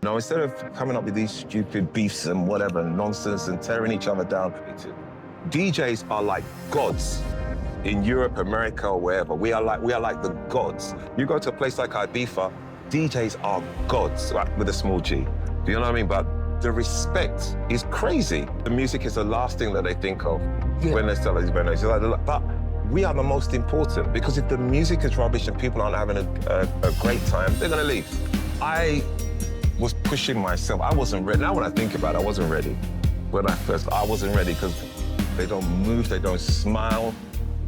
know, instead of coming up with these stupid beefs and whatever nonsense and tearing each other down, DJs are like gods in Europe, America, or wherever. We are like the gods. You go to a place like Ibiza, DJs are gods, like with a small G. Do you know what I mean? But the respect is crazy. The music is the last thing that they think of when they sell these venues. But we are the most important, because if the music is rubbish and people aren't having a great time, they're gonna leave. I was pushing myself. I wasn't ready. Now when I think about it, I wasn't ready. I wasn't ready because they don't move, they don't smile.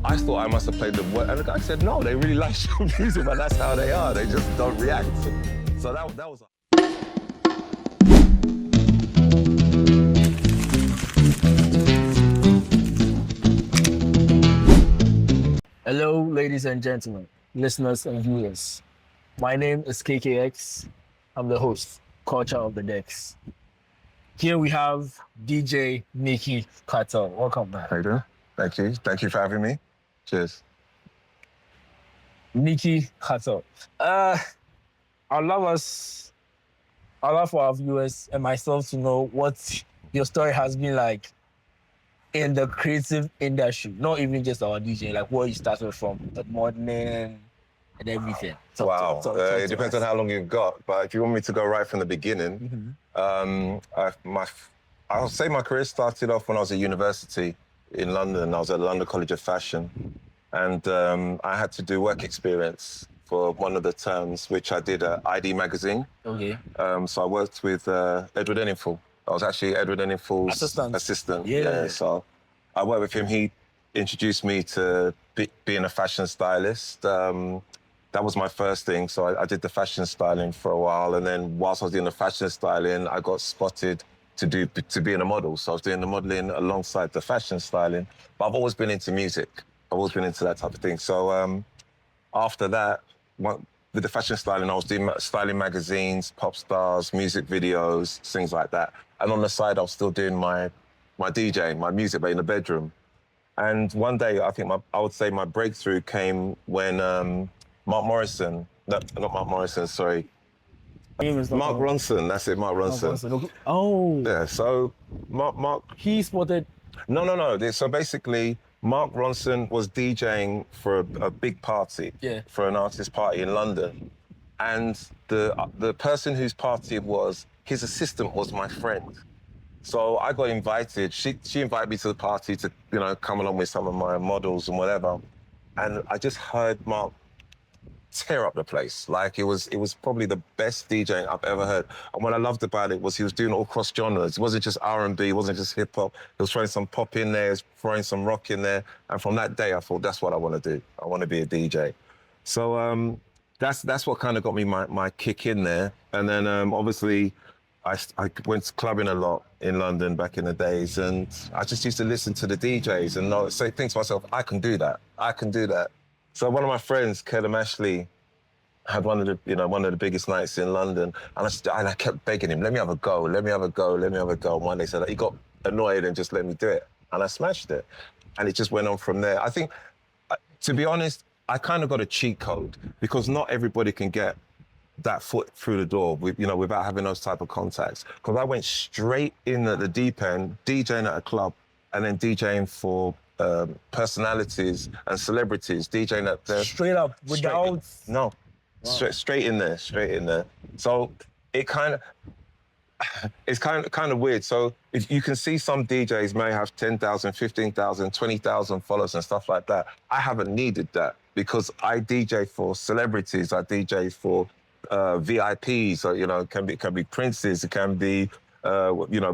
I thought I must have played the word, and the guy said, no, they really like your music, but that's how they are. They just don't react. So that was. Hello, ladies and gentlemen, listeners and viewers. My name is KKX. I'm the host, Culture of the Decks. Here we have DJ Nickie Cartel. Welcome back. How you doing? Thank you. Thank you for having me. Cheers. Nickie Cartel. I'd love for our viewers and myself to know what your story has been like in the creative industry, not even just our DJ, like where you started from, the modeling and everything. Wow. It depends on how long you've got, but if you want me to go right from the beginning, I'll say my career started off when I was at university in London. I was at the London College of Fashion, and I had to do work experience for one of the terms, which I did at ID magazine. Okay. So I worked with Edward Enninful. I was actually Edward Enninful's assistant. Yeah. So I worked with him. He introduced me to being a fashion stylist. That was my first thing. So I did the fashion styling for a while, and then whilst I was doing the fashion styling, I got spotted to being a model. So I was doing the modeling alongside the fashion styling. But I've always been into music. I've always been into that type of thing. So after that, with the fashion styling, I was doing styling magazines, pop stars, music videos, things like that. And on the side, I was still doing my DJing, my music, but in the bedroom. And one day, I think I would say my breakthrough came when Mark Ronson, that's it, Mark Ronson. Oh. Yeah, so Mark. He spotted. No. So basically, Mark Ronson was DJing for a big party, for an artist party in London. And the person whose party it was, his assistant was my friend. So I got invited. She invited me to the party to, come along with some of my models and whatever. And I just heard Mark tear up the place. Like it was probably the best DJing I've ever heard. And what I loved about it was he was doing all cross genres. It wasn't just R&B, it wasn't just hip hop. He was throwing some pop in there, he was throwing some rock in there. And from that day, I thought, that's what I want to do. I want to be a DJ. So that's what kind of got me my kick in there. And then obviously I went clubbing a lot in London back in the days, and I just used to listen to the DJs and think to myself, I can do that. So one of my friends, Kellum Ashley, had one of the biggest nights in London, and I kept begging him, let me have a go. And one day he got annoyed and just let me do it, and I smashed it, and it just went on from there. I think, to be honest, I kind of got a cheat code, because not everybody can get that foot through the door without having those type of contacts. Because I went straight in at the deep end, DJing at a club, and then DJing for personalities and celebrities, DJing at the... Straight up, without... No, wow. Straight in there. So it's kind of weird. So if you can see some DJs may have 10,000, 15,000, 20,000 followers and stuff like that. I haven't needed that, because I DJ for celebrities, I DJ for VIPs, so, it can be princes, it can be,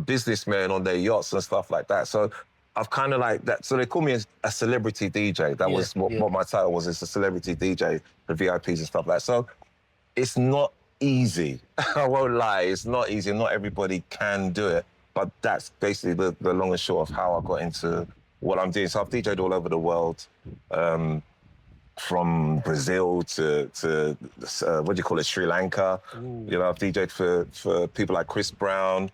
businessmen on their yachts and stuff like that. So I've kind of like that. So they call me a celebrity DJ. That was what my title was, is a celebrity DJ for VIPs and stuff like that. So it's not easy. I won't lie, it's not easy. Not everybody can do it. But that's basically the long and short of how I got into what I'm doing. So I've DJed all over the world. From Brazil to Sri Lanka. Ooh. I've DJed for people like Chris Brown.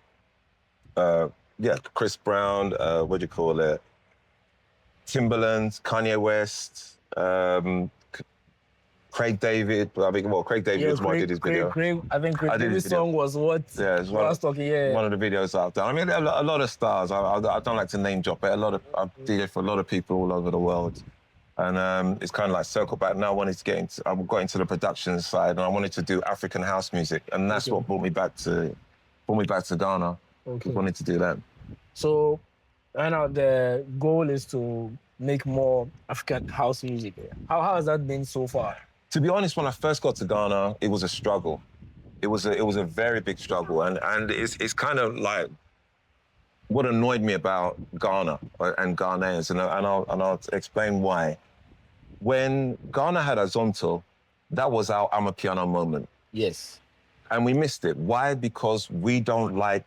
Timbaland, Kanye West, Craig David. I think, well, Craig David was what I did his video. I think Craig David's song was what? Yeah, it's one of the videos I've done. I mean, a lot of stars. I don't like to name drop, but I've DJed for a lot of people all over the world. And it's kind of like circle back. Now I wanted to I got into the production side, and I wanted to do African house music, and that's what brought me back to Ghana. Okay. I wanted to do that. So, right now the goal is to make more African house music. How has that been so far? To be honest, when I first got to Ghana, it was a struggle. It was a very big struggle, and it's kind of like what annoyed me about Ghana and Ghanaians, and I'll explain why. When Ghana had Azonto, that was our Amapiano moment. Yes. And we missed it. Why? Because we don't like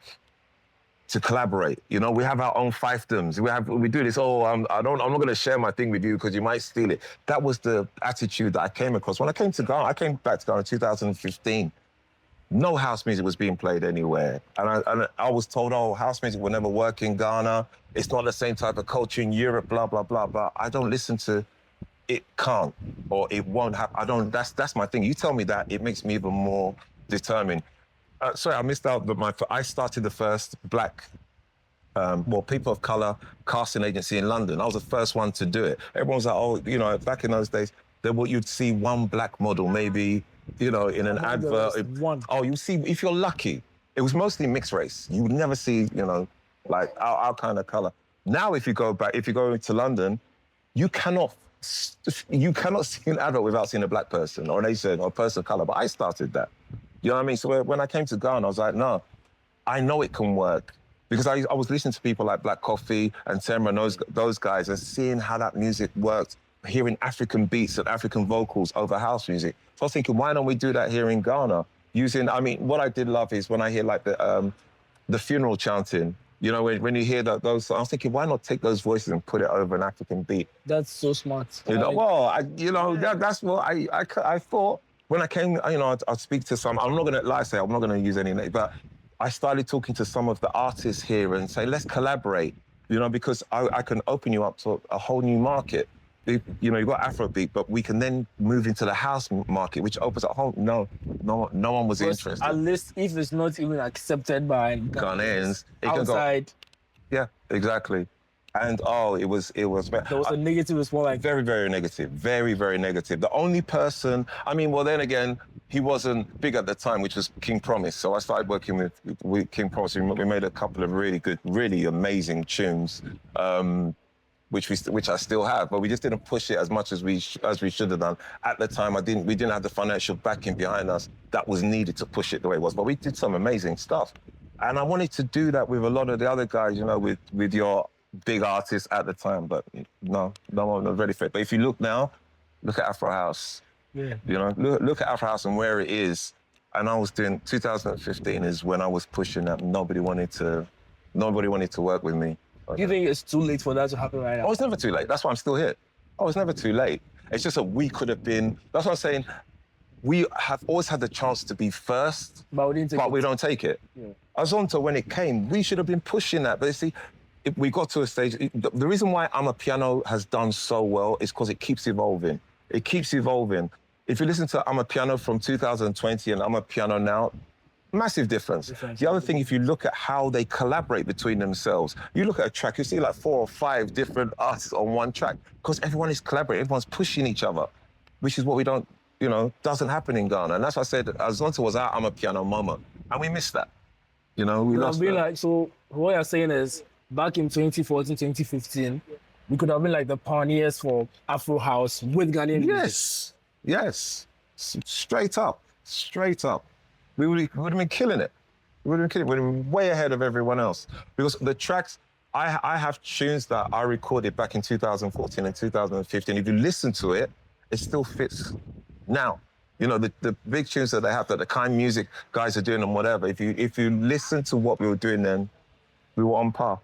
to collaborate. You know, we have our own fiefdoms. We do this, I'm not going to share my thing with you because you might steal it. That was the attitude that I came across. When I came to Ghana, I came back to Ghana in 2015. No house music was being played anywhere. And I was told, house music will never work in Ghana. It's not the same type of culture in Europe, blah, blah, blah, blah. I don't listen to it can't or it won't happen. That's my thing. You tell me that, it makes me even more determined. Sorry, I missed out, but I started the first black, people of color casting agency in London. I was the first one to do it. Everyone was like, back in those days, you'd see one black model, maybe, in an advert. One. You see, if you're lucky. It was mostly mixed race. You would never see, like our kind of color. Now, if you go to London, you cannot see an advert without seeing a black person or an Asian or a person of color. But I started that. You know what I mean? So when I came to Ghana, I was like, no, I know it can work. Because I was listening to people like Black Coffee and Temra and those guys and seeing how that music worked, hearing African beats and African vocals over house music. So I was thinking, why don't we do that here in Ghana? What I did love is when I hear like the funeral chanting, when you hear those, I was thinking, why not take those voices and put it over an African beat? That's so smart. That's what I thought. When I came, I'd speak to some, I'm not going to lie, I'm not going to use any name, but I started talking to some of the artists here and say, let's collaborate, because I can open you up to a whole new market. You've got Afrobeat, but we can then move into the house market, which opens up no one was interested. At least if it's not even accepted by Ghanaians, it outside. Can go. Yeah, exactly. And it was. There was a negative response. Like very, very negative. Very, very negative. The only person. Then again, he wasn't big at the time, which was King Promise. So I started working with King Promise. We made a couple of really good, really amazing tunes, which I still have. But we just didn't push it as much as we should have done at the time. We didn't have the financial backing behind us that was needed to push it the way it was. But we did some amazing stuff, and I wanted to do that with a lot of the other guys. With your big artists at the time, but no one was ready for it. But if you look now, look at Afro House. Yeah. Look at Afro House and where it is. And I was doing 2015 is when I was pushing that. Nobody wanted to work with me. Do you think it's too late for that to happen right now? Oh, it's never too late. That's why I'm still here. Oh, it's never too late. It's just that we could have been. That's what I'm saying. We have always had the chance to be first, but we don't take it. Yeah. Azonto, when it came, we should have been pushing that. But you see, we got to a stage. The reason why Amapiano has done so well is because it keeps evolving. It keeps evolving. If you listen to Amapiano from 2020 and Amapiano now, massive difference. The other thing, if you look at how they collaborate between themselves, you look at a track, you see like 4 or 5 different artists on one track because everyone is collaborating, everyone's pushing each other, which is what we don't, doesn't happen in Ghana. And that's why I said Azonto was our Amapiano moment, and we missed that. We lost that. So what you're saying is, back in 2014, 2015, we could have been like the pioneers for Afro House with Ghanaian music. Yes. Straight up. We would have been killing it. We would have been way ahead of everyone else. Because the tracks, I have tunes that I recorded back in 2014 and 2015. If you listen to it, it still fits now. The big tunes that they have, that the kind of music guys are doing and whatever, if you listen to what we were doing then, we were on par.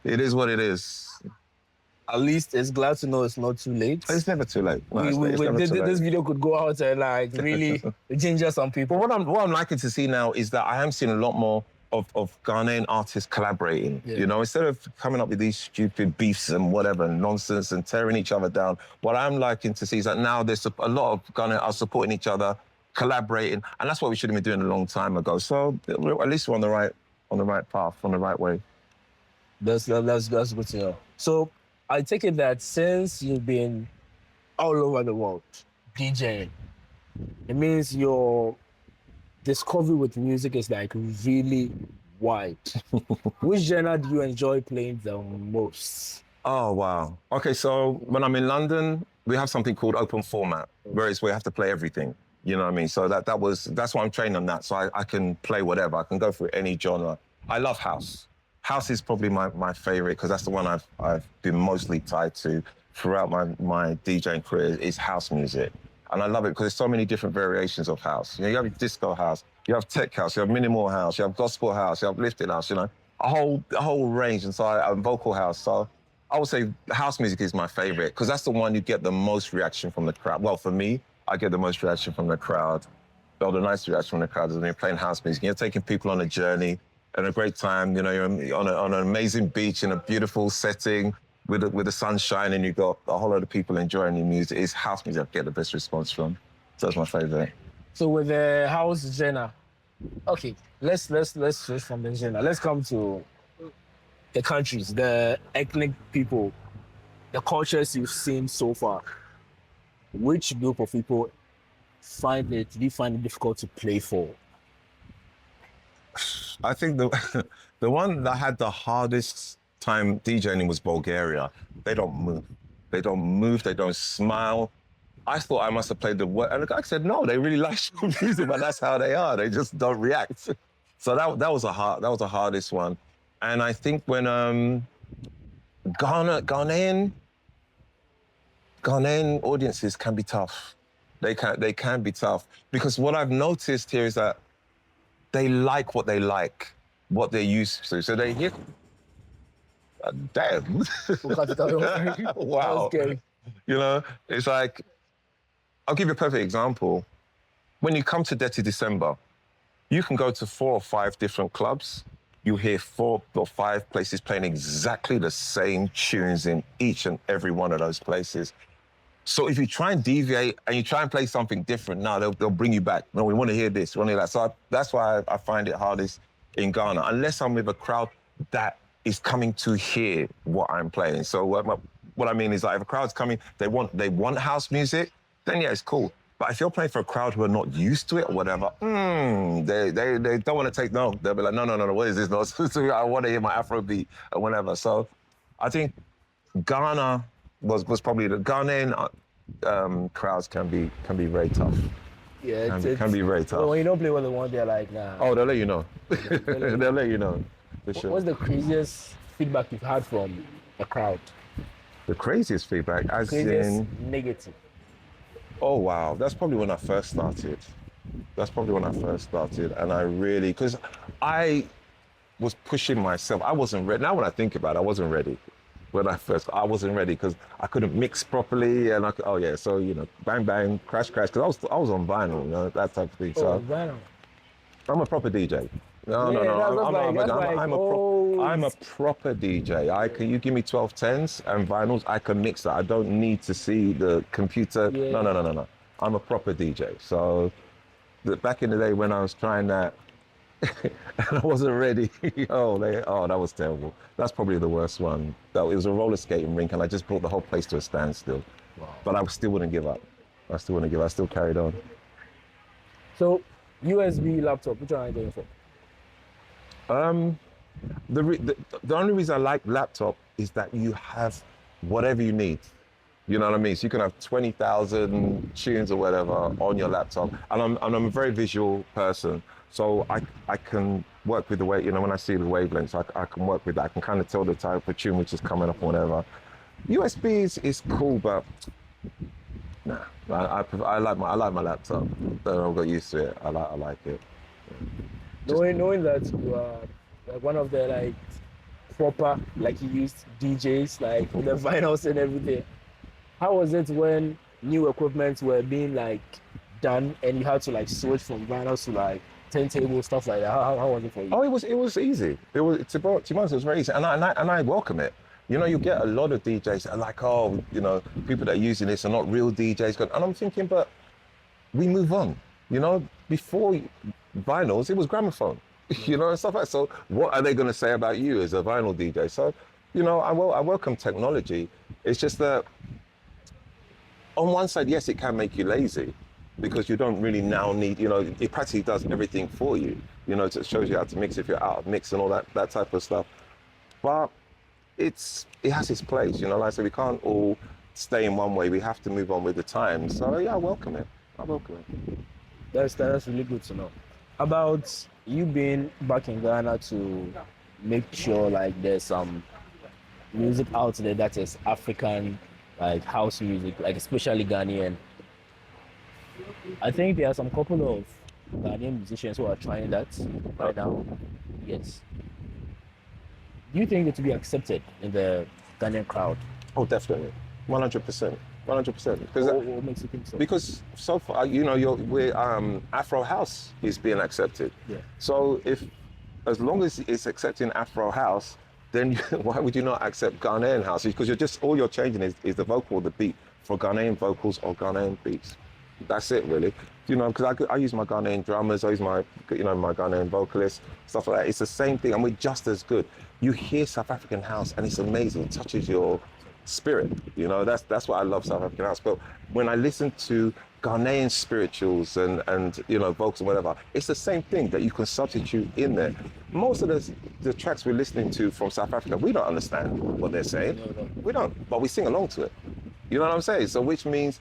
It is what it is. At least it's glad to know it's not too late. It's never too late. This video could go out and really ginger some people. But what I'm liking to see now is that I am seeing a lot more of Ghanaian artists collaborating. You know, instead of coming up with these stupid beefs and whatever nonsense and tearing each other down, what I'm liking to see is that now there's a lot of Ghanaian are supporting each other, collaborating, and that's what we should have been doing a long time ago. So at least we're on the right path, on the right way. That's good to know. So I take it that since you've been all over the world DJing, it means your discovery with music is like really wide. Which genre do you enjoy playing the most? Oh, wow. Okay, so when I'm in London, we have something called open format, whereas we have to play everything. You know what I mean? So that's why I'm trained on that. So I can play whatever. I can go through any genre. I love house. House is probably my favorite because that's the one I've been mostly tied to throughout my DJing career is house music. And I love it because there's so many different variations of house. You know, you have disco house, you have tech house, you have minimal house, you have gospel house, you have lifted house, you know, a whole range. And so I'm vocal house. So I would say house music is my favorite because that's the one you get the most reaction from the crowd. Well, for me, I get the most reaction from the crowd. Well, the nice reaction from the crowd is when you're playing house music. You're taking people on a journey and a great time. You know, you're on an amazing beach in a beautiful setting with the sun shining. You've got a whole lot of people enjoying your music. It's house music I get the best response from. So that's my favorite. So with the house genre, okay, let's switch from the genre. Let's come to the countries, the ethnic people, the cultures you've seen so far. Which group of people do you find it difficult to play for? I think the one that had the hardest time DJing was Bulgaria. They don't move. They don't smile. I thought I must have played and the guy said, no, they really like your music, but that's how they are. They just don't react. So that was the hardest one. And I think when Ghanaian audiences can be tough. They can be tough because what I've noticed here is that they like what they like, what they're used to. So they hear, damn. Wow. Okay. You know, it's like, I'll give you a perfect example. When you come to Dirty December, you can go to 4 or 5 different clubs. You hear 4 or 5 places playing exactly the same tunes in each and every one of those places. So if you try and deviate and you try and play something different, now they'll bring you back. No, we want to hear this, we want to hear that. So that's why I find it hardest in Ghana, unless I'm with a crowd that is coming to hear what I'm playing. So what I mean is like if a crowd's coming, they want house music, then yeah, it's cool. But if you're playing for a crowd who are not used to it or whatever, they don't want to take no. They'll be like, no, what is this? No, I want to hear my Afrobeat or whatever. So I think Ghana was probably the Ghanaian crowds can be very tough. Yeah, it can be very tough. Well, when you don't play what they want, they're like, nah. Oh, they'll let you know. They'll let you know, for sure. What's the craziest feedback you've had from a crowd? The craziest feedback, negative. Oh, wow. That's probably when I first started. And I really, because I was pushing myself. I wasn't ready. Now when I think about it, I wasn't ready. I wasn't ready because I couldn't mix properly. And so, you know, bang, bang, crash, because I was on vinyl, you know, that type of thing. So vinyl. I'm a proper DJ. No. I'm a proper DJ. You give me 1210s and vinyls, I can mix that. I don't need to see the computer. Yeah. No. I'm a proper DJ. So back in the day when I was trying that and I wasn't ready, that was terrible. That's probably the worst one. It was a roller skating rink and I just brought the whole place to a standstill. Wow. But I still wouldn't give up. I still carried on. So USB laptop, which one are you going for? The only reason I like laptop is that you have whatever you need. You know what I mean? So you can have 20,000 tunes or whatever on your laptop. And I'm a very visual person. So I can work with the way, you know, when I see the wavelengths, I can work with that. I can kind of tell the type of tune which is coming up or whatever. USB is cool, but nah. I like my laptop. I got used to it. I like it. Knowing that you are like one of the like proper, like you used DJs, like with the vinyls and everything. How was it when new equipment were being like done and you had to like switch from vinyls to like turntable, stuff like that? How was it for you? Oh, it was easy. It was to be honest, it was very easy, and I welcome it. You know, you get a lot of DJs that are like, oh, you know, people that are using this are not real DJs, and I'm thinking, but we move on. You know, before vinyls, it was gramophone. You know, and stuff like that. So, what are they going to say about you as a vinyl DJ? So, you know, I welcome technology. It's just that on one side, yes, it can make you lazy because you don't really now need, you know, it practically does everything for you. You know, it shows you how to mix if you're out of mix and all that type of stuff. But it has its place, you know, like I said, we can't all stay in one way. We have to move on with the times. So yeah, I welcome it. That's really good to know. About you being back in Ghana to make sure like there's some music out there that is African, like house music, like especially Ghanaian. I think there are some couple of Ghanaian musicians who are trying that right now. Yes. Do you think it will be accepted in the Ghanaian crowd? Oh, definitely, 100%. 100%. What makes you think so? Because so far, you know, we're Afro House is being accepted. Yeah. So as long as it's accepting Afro House, then why would you not accept Ghanaian house? Because all you're changing is the vocal or the beat for Ghanaian vocals or Ghanaian beats. That's it, really. You know, because I use my Ghanaian drummers, I use my Ghanaian vocalists, stuff like that. It's the same thing, and we're just as good. You hear South African house, and it's amazing. It touches your spirit. You know, that's what I love South African house. But when I listen to Ghanaian spirituals and you know, vocals and whatever, it's the same thing that you can substitute in there. Most of the tracks we're listening to from South Africa, we don't understand what they're saying. No. We don't, but we sing along to it. You know what I'm saying? So which means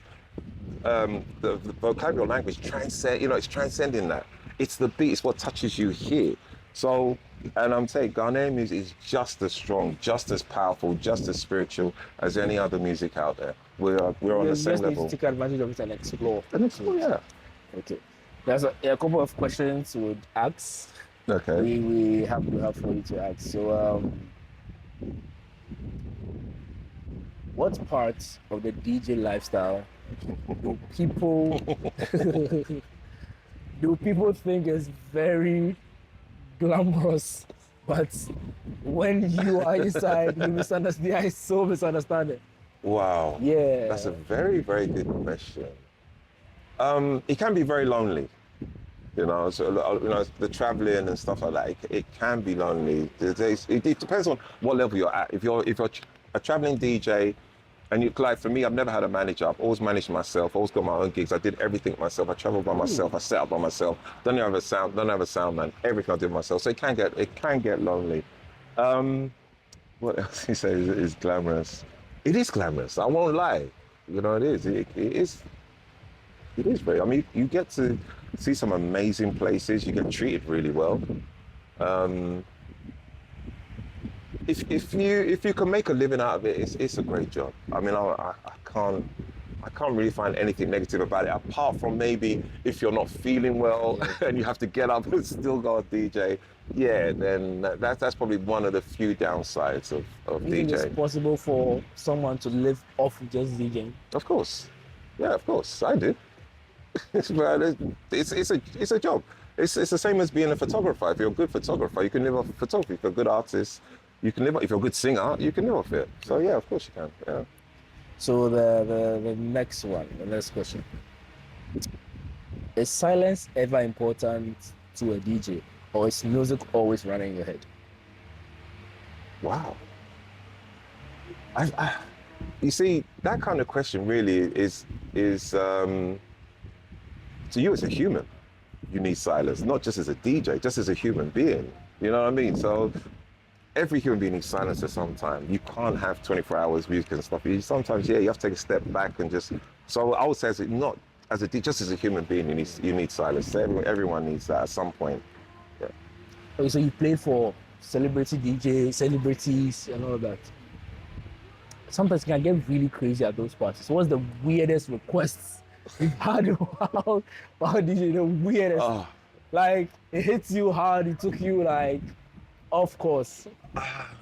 the vocabulary language it's transcending that. It's the beat, it's what touches you here. So, and I'm saying Ghanaian music is just as strong, just as powerful, just as spiritual as any other music out there. We're on the same level. Need to take advantage of it and explore. Yeah. Okay. There's a couple of questions we would ask. Okay. We have for you to ask. So, what parts of the DJ lifestyle do people think is very glamorous, but when you are inside, you misunderstand? There is so misunderstanding. Wow. Yeah. That's a very, very good question. It can be very lonely. You know, so you know, the traveling and stuff like that. It can be lonely. It depends on what level you're at. If you're a traveling DJ, and like for me, I've never had a manager. I've always managed myself. Always got my own gigs. I did everything myself. I traveled by myself. I set up by myself. Don't have a sound man. Everything I did myself. So it can get lonely. What else you say is glamorous? It is glamorous. I won't lie. You know, it is. It is very. I mean, you get to see some amazing places. You get treated really well. If you can make a living out of it, it's a great job. I mean, I can't really find anything negative about it, apart from maybe if you're not feeling well and you have to get up and still go DJ. Yeah, then that's probably one of the few downsides of DJing. Is it possible for someone to live off just DJing? Of course, yeah, of course, I do. It's a job. It's the same as being a photographer. If you're a good photographer, you can live off photography. If you're a good artist, you can live off. If you're a good singer, you can live off it. So yeah, of course you can. Yeah. So the next question. Is silence ever important to a DJ, or is music always running in your head? Wow. You see, that kind of question really is to you as a human, you need silence, not just as a DJ, just as a human being. You know what I mean? So every human being needs silence at some time. You can't have 24 hours music and stuff. Sometimes, you have to take a step back and just. So I would say, not as a DJ, just as a human being, you need silence. So everyone needs that at some point. Yeah. Okay, so you played for celebrity DJ, celebrities, and all that. Sometimes you can get really crazy at those parties. So what's the weirdest requests you've had while DJ? The weirdest. Oh. Like, it hits you hard, it took you like, of course.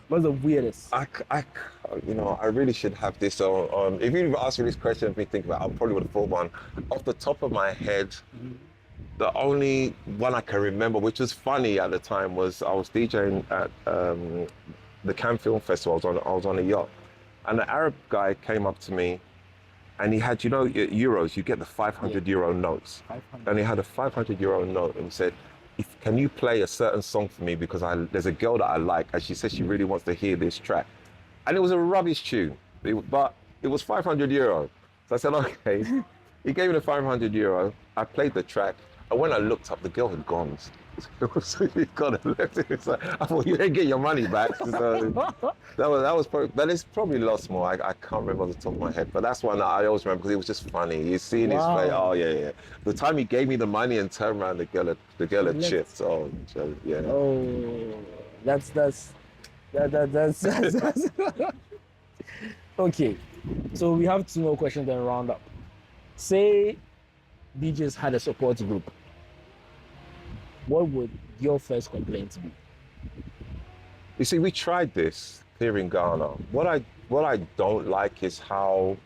What's the weirdest? I really should have this on. If you asked me this question, if me think about it, I probably would have thought one. Off the top of my head, The only one I can remember, which was funny at the time, was I was DJing at the Cannes Film Festival. I was on a yacht, and the Arab guy came up to me, and he had, euros. You get the 500 euro notes, 500. And he had a 500 euro note, and he said, "Can you play a certain song for me? Because there's a girl that I like, and she says she really wants to hear this track." And it was a rubbish tune, but it was 500 euro. So I said, okay. He gave me the 500 euro. I played the track. And when I looked up, the girl had gone. So he got and left it. So I thought, you didn't get your money back. So that was probably, but it's probably lost more. I can't remember off the top of my head. But that's one that I always remember because it was just funny. You see in his face, oh yeah. The time he gave me the money and turned around, the girl had chipped. Oh, yeah. Oh, that's okay. So we have 2 more questions then round up. Say DJs had a support group. What would your first complaint be? You see, we tried this here in Ghana. What I don't like is how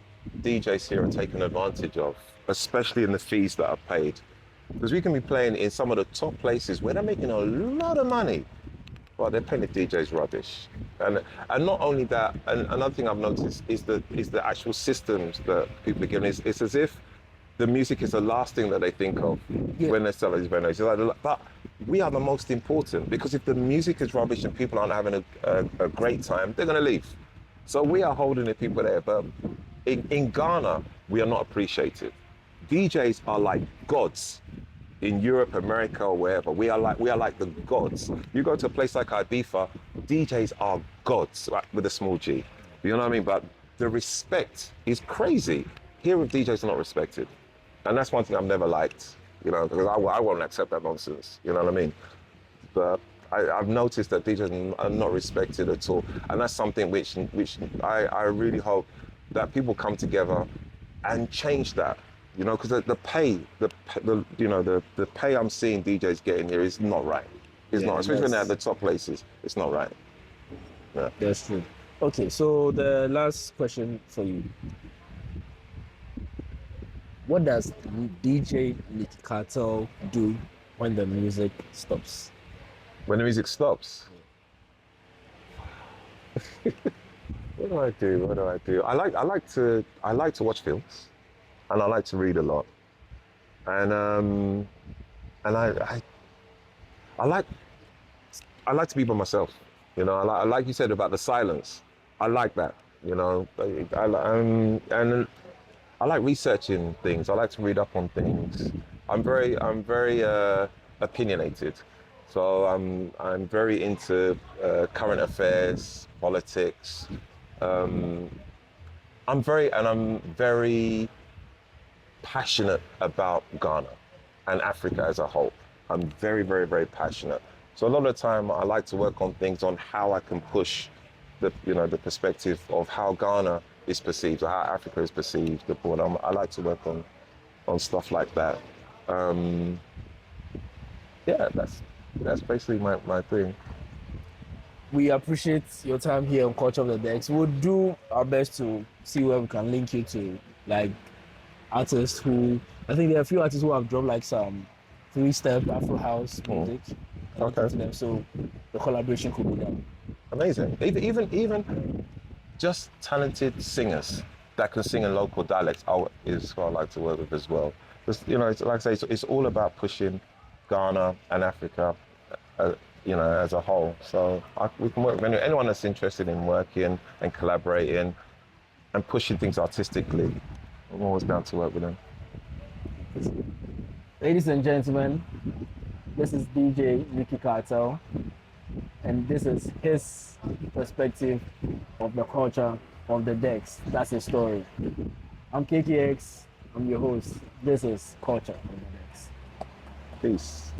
DJs here are taken advantage of, especially in the fees that are paid. Because we can be playing in some of the top places where they're making a lot of money, but they're paying the DJs rubbish. And not only that, and another thing I've noticed is the actual systems that people are given. It's as if the music is the last thing that they think of when they're selling these venues. But we are the most important, because if the music is rubbish and people aren't having a great time, they're going to leave. So we are holding the people there. But in Ghana, we are not appreciated. DJs are like gods. In Europe, America, or wherever, we are like the gods. You go to a place like Ibiza, DJs are gods, right, with a small G. You know what I mean? But the respect is crazy. Here, DJs are not respected, and that's one thing I've never liked. Because I won't accept that nonsense. You know what I mean? But I've noticed that DJs are not respected at all, and that's something which I really hope that people come together and change that. Because the pay I'm seeing DJs getting here is not right. It's not, especially when they're at the top places. It's not right. Yeah. That's true. Okay, so the last question for you. What does DJ Nickie Cartel do when the music stops? When the music stops? What do I do? I like to watch films. And I like to read a lot, and I like to be by myself. I like you said about the silence. I like that. And I like researching things. I like to read up on things. I'm very opinionated, so I'm very into current affairs, politics. I'm very passionate about Ghana and Africa as a whole. I'm very, very, very passionate. So a lot of the time I like to work on things on how I can push the perspective of how Ghana is perceived or how Africa is perceived abroad. I like to work on stuff like that. That's basically my thing. We appreciate your time here on Culture of the Decks. We'll do our best to see where we can link you to artists who, I think there are a few artists who have dropped some 3-step Afro house music. Okay. To them, so the collaboration could be done. Amazing. Even just talented singers that can sing in local dialects is who I like to work with as well. Just, it's, like I say, it's all about pushing Ghana and Africa, as a whole. So we can work with anyone that's interested in working and collaborating and pushing things artistically. I'm always down to work with them. Ladies and gentlemen, this is DJ Nickie Cartel, and this is his perspective of the culture of the decks. That's his story. I'm KKX, I'm your host. This is Culture of the Decks. Peace.